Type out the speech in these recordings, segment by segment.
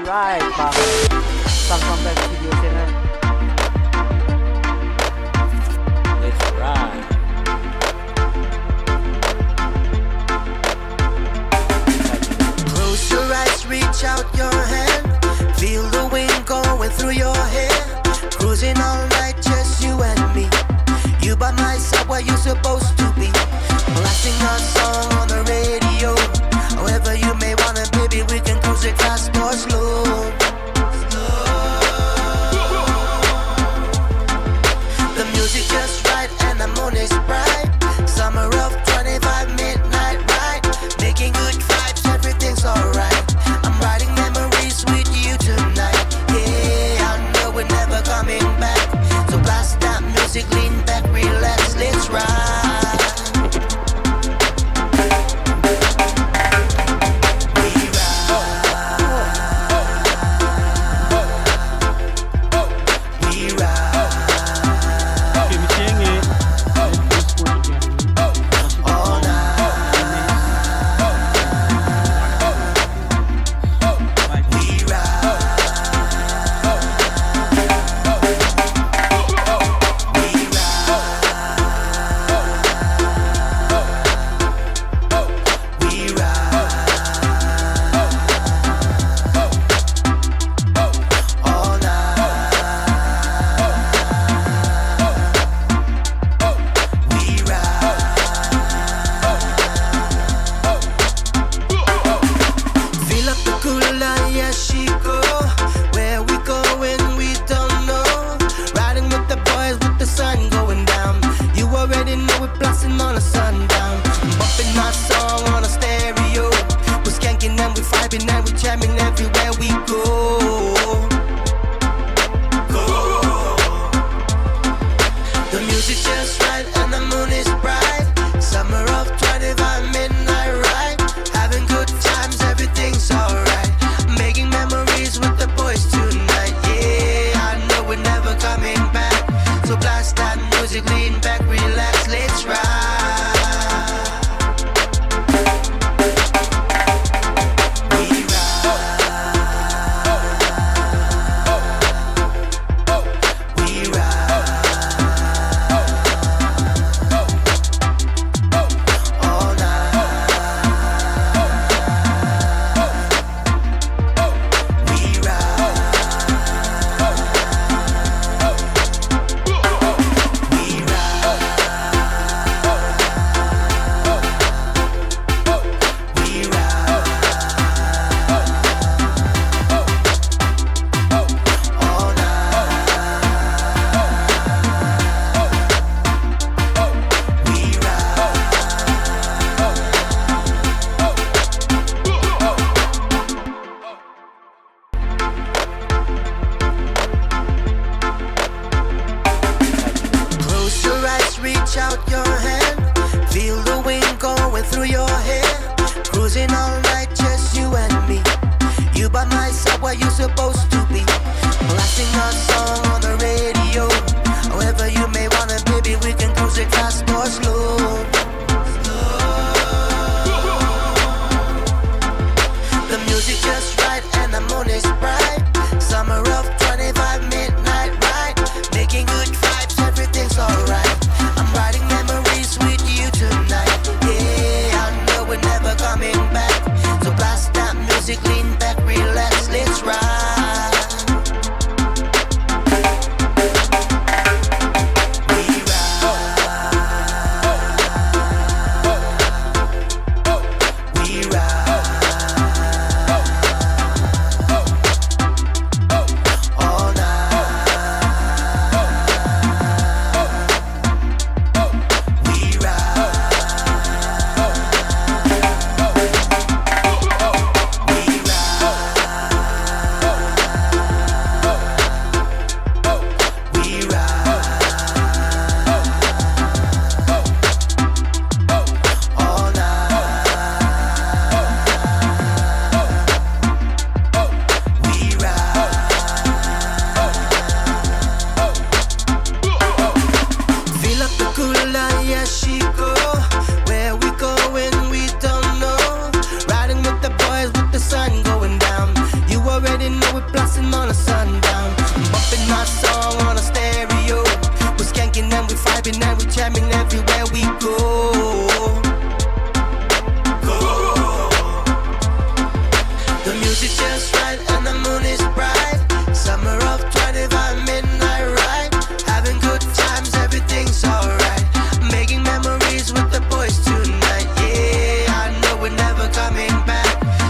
right บางสั่งความแบบทีเดียวใช่ไหม Let's ride Close your eyes, reach out your hand. Feel the wind going through your hair. Cruising all night, just you and me. You by my side where you supposed to be. Blasting our song on the radio. However you may wanna, baby, we can cruise it fast or slow. The music just right and the moon is bright. Summer of 25 midnight ride. Making good vibes, everything's alright. I'm writing memories with you tonight. Yeah, I know we're never coming back. So blast that music, lean back, relax, let's ride.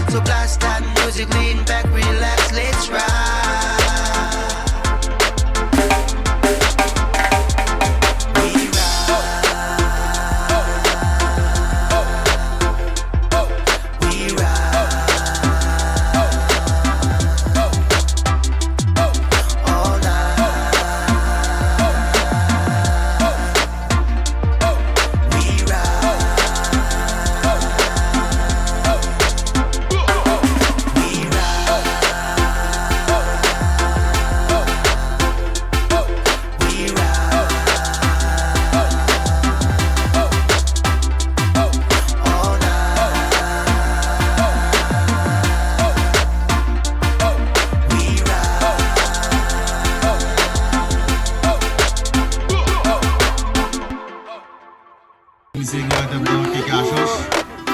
So blast that music, lean back, relax, let's ride.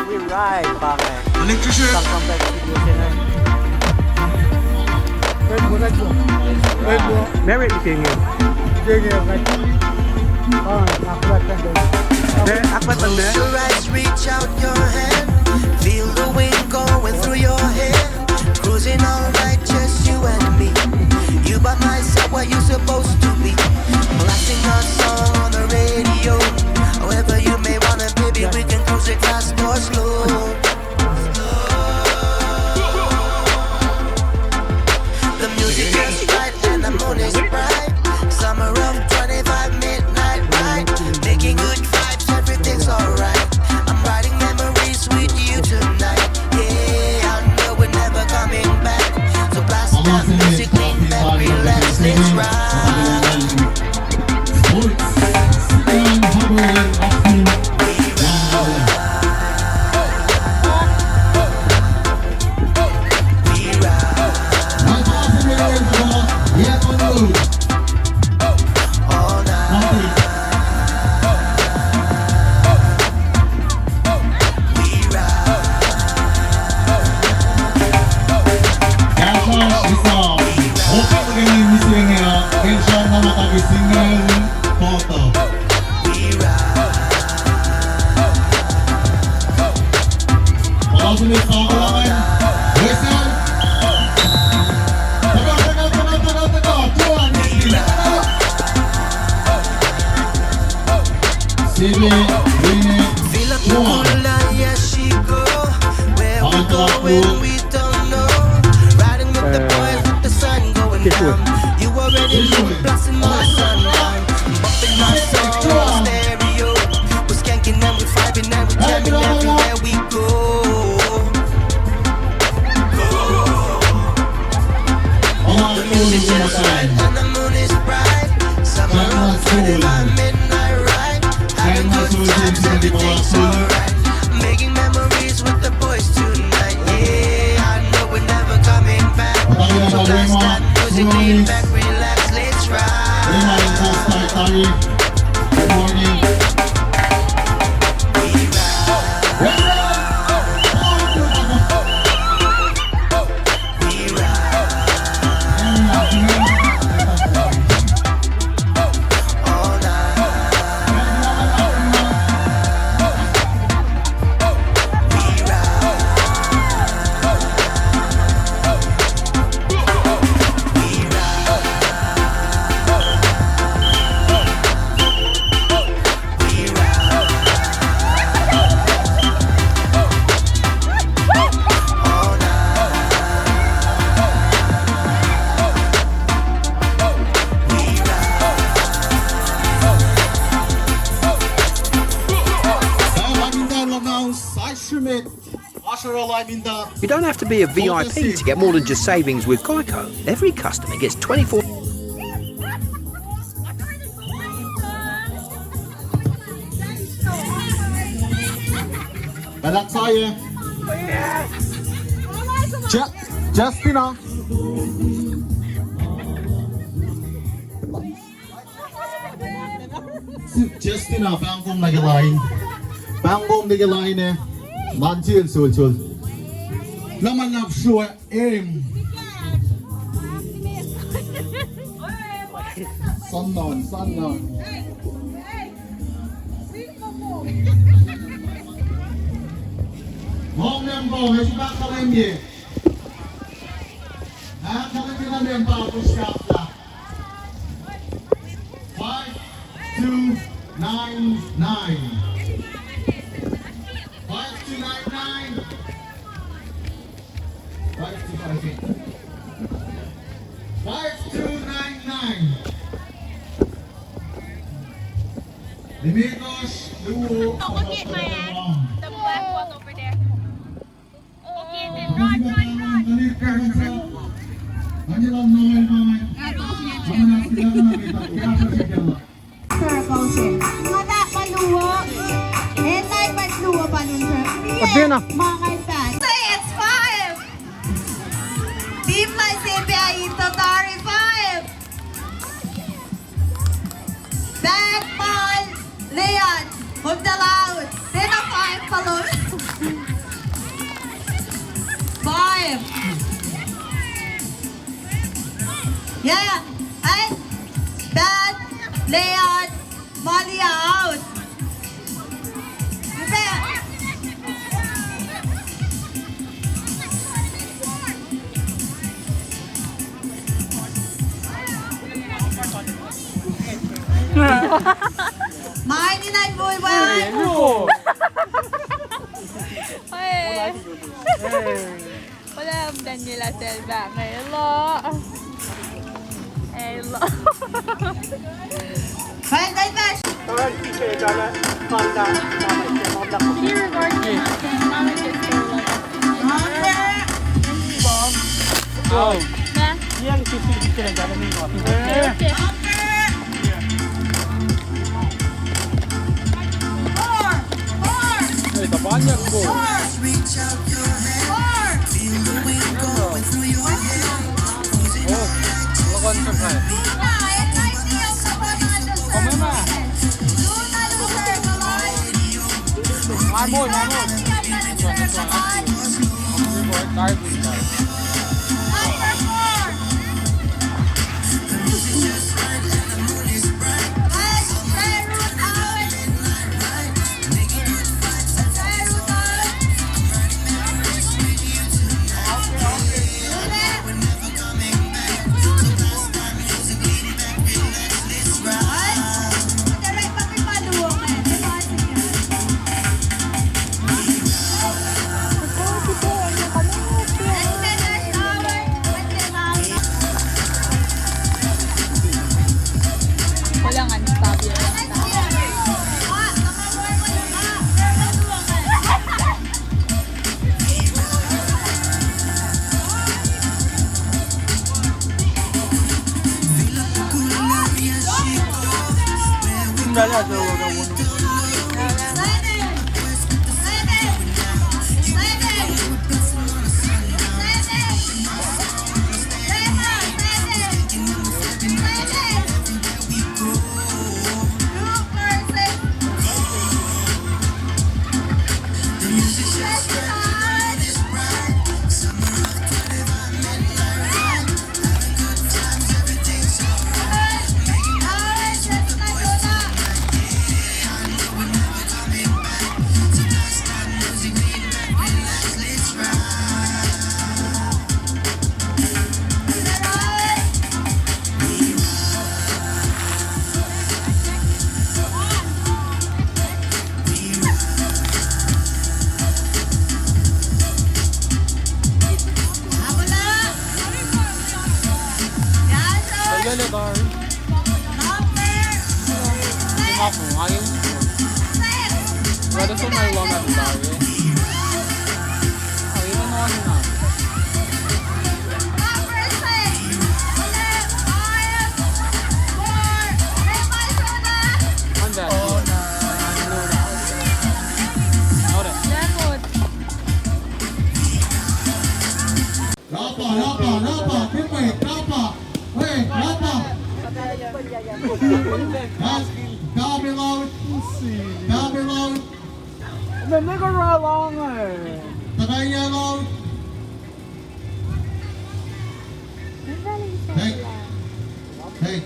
We ride, pare. Electrician. Samsung Tech Video Channel. Meron itingin. Akfulat Close your eyes, reach out your hand. Feel the wind going through your hair. Cruising all night, just you and me. You by my side, where you supposed to be. Blasting our song on the radio. However you may wanna, baby, we can cruise it fast or slow. The music is right and the moon is bright. Summer of 25 midnight ride. Making good vibes, everything's alright. I'm writing memories with you tonight. Yeah, I know we're never coming back. So blast that music, lean back, relax, let's ride. Feel up the cooler, yeah, she go. Where we go when we don't know. Riding with the boys with the sun going down. You already know, blasting my sundown. Bumping my song on stereo. We're skanking and we're vibing and we're jamming everywhere we go. The music is right and the moon is bright. Summer of 25 midnight ride. Having good times, everything's alright. Making memories with the boys tonight. Yeah, I know we're never coming back. So blast that music, lean back, relax, let's ride. Good morning. We ride. We ride. All night. We ride. We ride. We ride. All night. We You don't have to be a VIP to get more than just savings with Geico. Every customer gets 24... Balak saya. Justina. Justina, bangkong nagalain. Bangkong nagalain eh. Manchil sul. Laman na sure aim. Sunnon. Mong nem bong, ay si baka lemye. Ah, kami na nem pa ako skapla. 5299. 5299. 5299. Amigos, luo. Okay, Mayan. The black one over there. Okay, then Run, run, run. Kanilang Noel mga sila na nakita. Circle siya. Mata, paluwa. Entay, patluwa pa nun, sir. Pati na. Mga kaitan. Say it's 5. Team na CPI Totari 5. Back ball. Leon. Hook the loud. Then a 5 palun. 5. Yeah. Ay. Bad. Leon. Molly out. Main ni Nine Boy Boy. Ay. Wala ang Daniela Selva. Hello. Hello. Fine, Nine Bash. Can you record me? Mama just go like. Na? Okay. Reach out your hand, feel the wind going through your hair. Cruising all night, the music's just right and the moon is bright. Making good vibes and riding memories with you tonight. We're never coming back. So blast our music, lean back, relax, let's ride. Wala nga ni Fabio. The music's just right, the mood is bright. Summer of 25 midnight ride. Having good times, everything's alright. Making memories with the boys tonight. Yeah, I know we're never coming back. So blast our music, lean back, relax, let's ride. Rapa, wait, Rapa. Coming out. Hindi ko lang eh. Tagay out. Hey.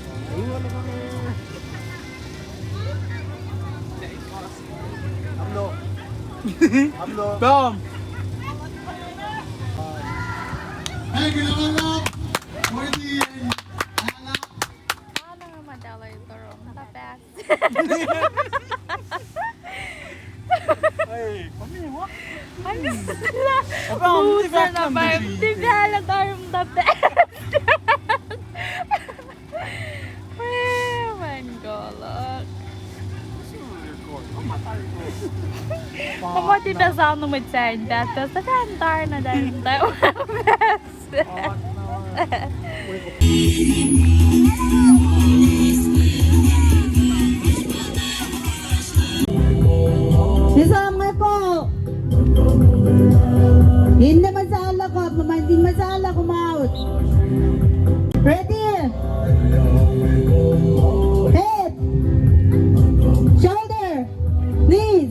Bam! Hey, kailangan lang. 40 and anak. Ano nga madala ito, Rom? Tapas. Hey, pamilya mo? Ano sila? Abang, Pusa na ba? Di ba halata yung the best? Oh my God. Kamu tidak selalu mencain batas, tapi antar nada tahu Sisama ko. Hindi masala ko. Hindi masala ko maut. Ready? Head. Shoulder. Knees.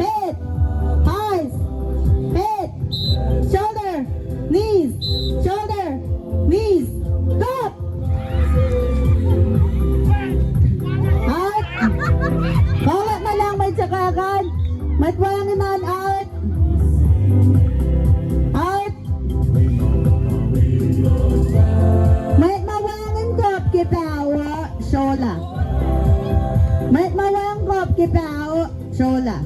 Head. Eyes. Head. Shoulder. Knees. Shoulder. Knees. Stop. Out. Bawat na lang may tsakakan. Matwang naman out. Out. May mawangan kop kipawa shola. May mawang kop kipawa shola.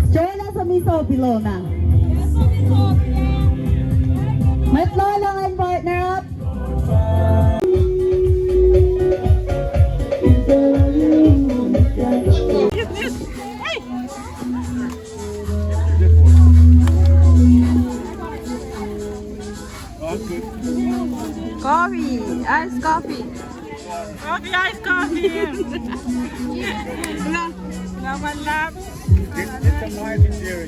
Shola sa miso pilona. May tlolangan partner up. Coffee, iced coffee. Coffee, iced coffee. Laman lap. It's a margin there.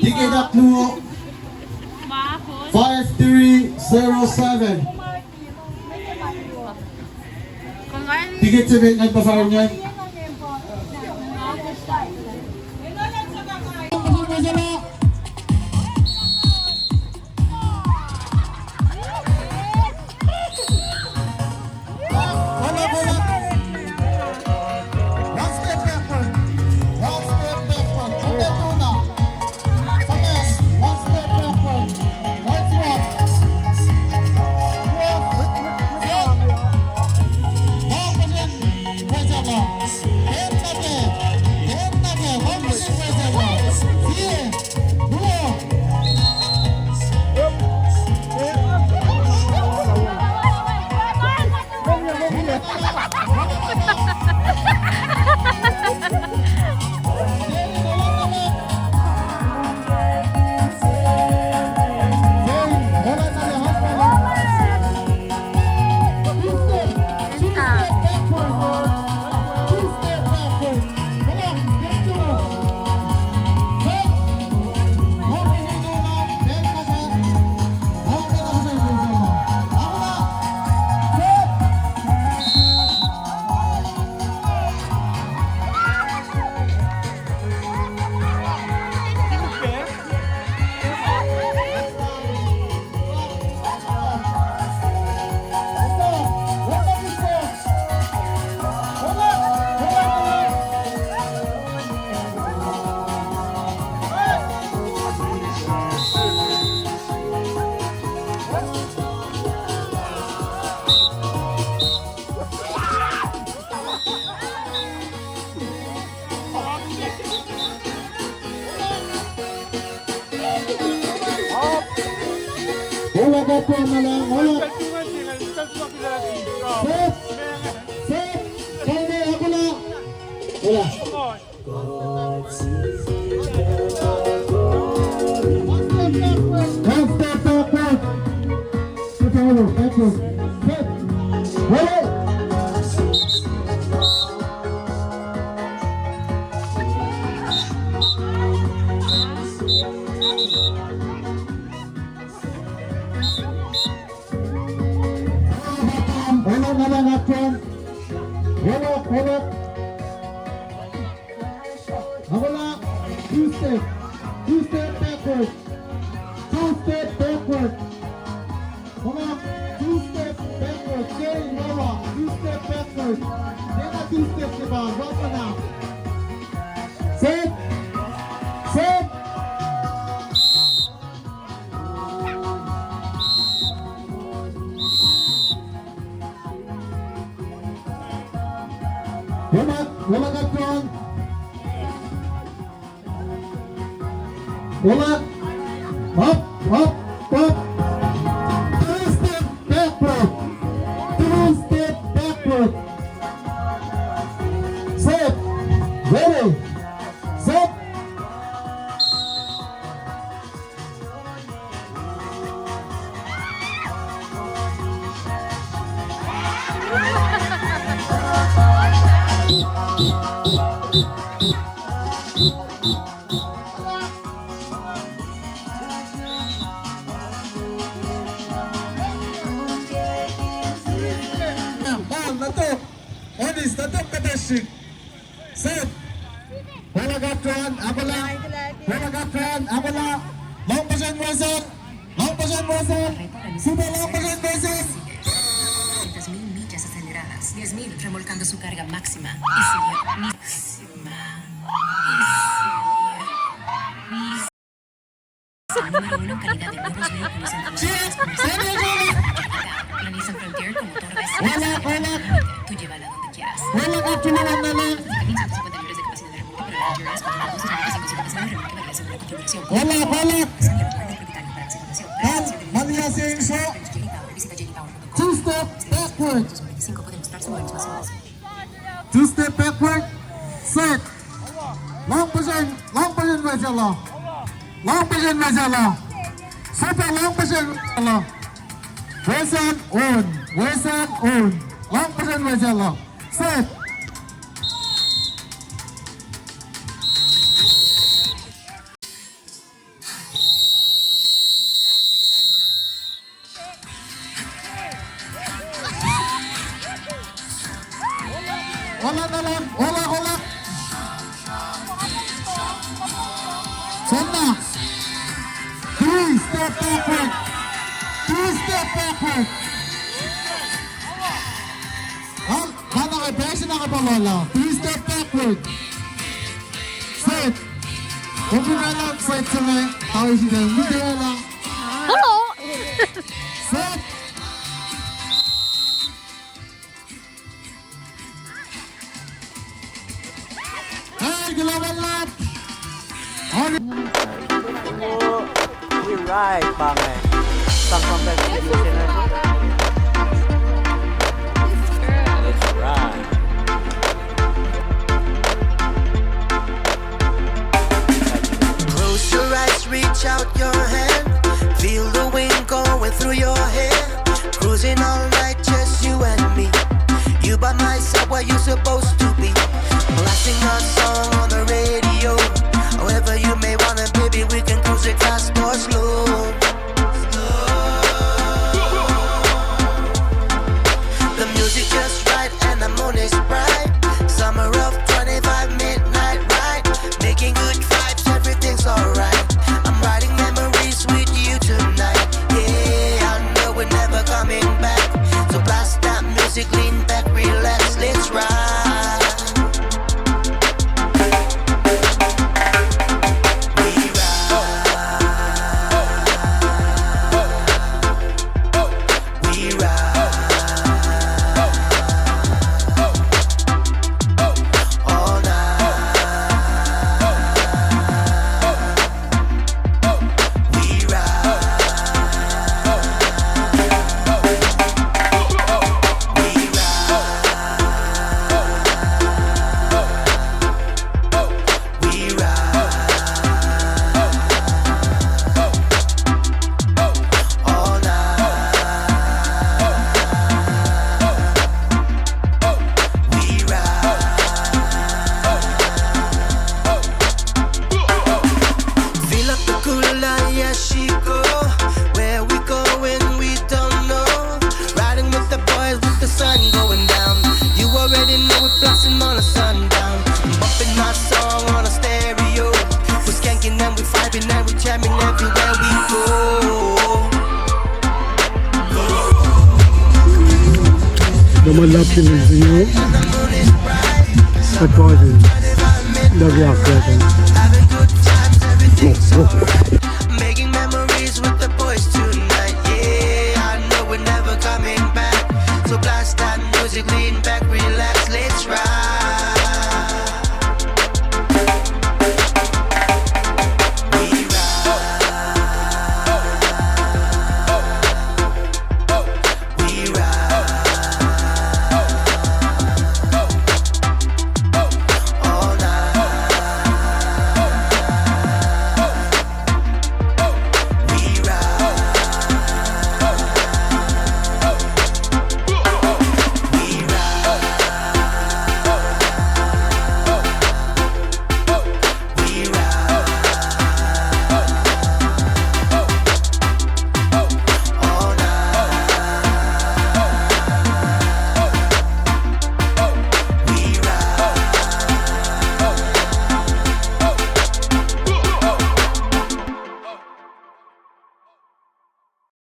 Ticket up to 5307. Ticket sa bit nagpa-fire niyan. One step backward. One step backward. One step backward. Let's walk. Wala ka po na lang, wala. Set! Set! Kaya ako na. Wala. One step backward. Sit over, backward. Set! Wala! Wala na lang action. Wala. Ako lang. Two step backward. 2 step backward. Please step the ball. One for now. Set. Set. Wala Gatron. Wala. Up. Two-step backward. Two-step backward. Set. Ready. Set. Set. Wala Gatron. Abala. Wala Gatron. Abala. Long position versus. Long position versus. Super long position versus. 10.000 millas aceleradas, 10.000 remolcando su carga máxima. Y sería número 1 en calidad de nuevos vehículos en la Nissan Frontier con motor V6. Tú llévala donde quieras. Wala Gatron. También 150 libras de capacidad de remolque, pero la Endurance con 225 de capacidad de remolque varía según la configuración. Wala. Visita Geico. Two-step backward. 2025 puede mostrar sus números más altos. Two-step backward. Set. Long position versus long. Long position versus long. Super long position versus long. Versus on. Long position versus long. Set. Hola. Sonna. Three-step backward. Three-step backward. Set. Huwag mo na lang set sa may tawag siya. Hindi na lang. Hello! Set. Hey, galawan lap. We right, Bangay. Some competition. Let's ride. Close your eyes, reach out your hand. Feel the wind going through your hair. Cruising all night, just you and me. You by my side, where you supposed to be. Blasting our song on the radio. However you may wanna, baby, we can cruise it fast or slow. The music just right and the moon is bright. Summer of 25 midnight ride. Making good vibes, everything's alright. I'm writing memories with you tonight. Yeah, I know we're never coming back. So blast that music, lean back, relax, let's ride. Naman natin ang sinyo. advertising. Lovely Akfulat.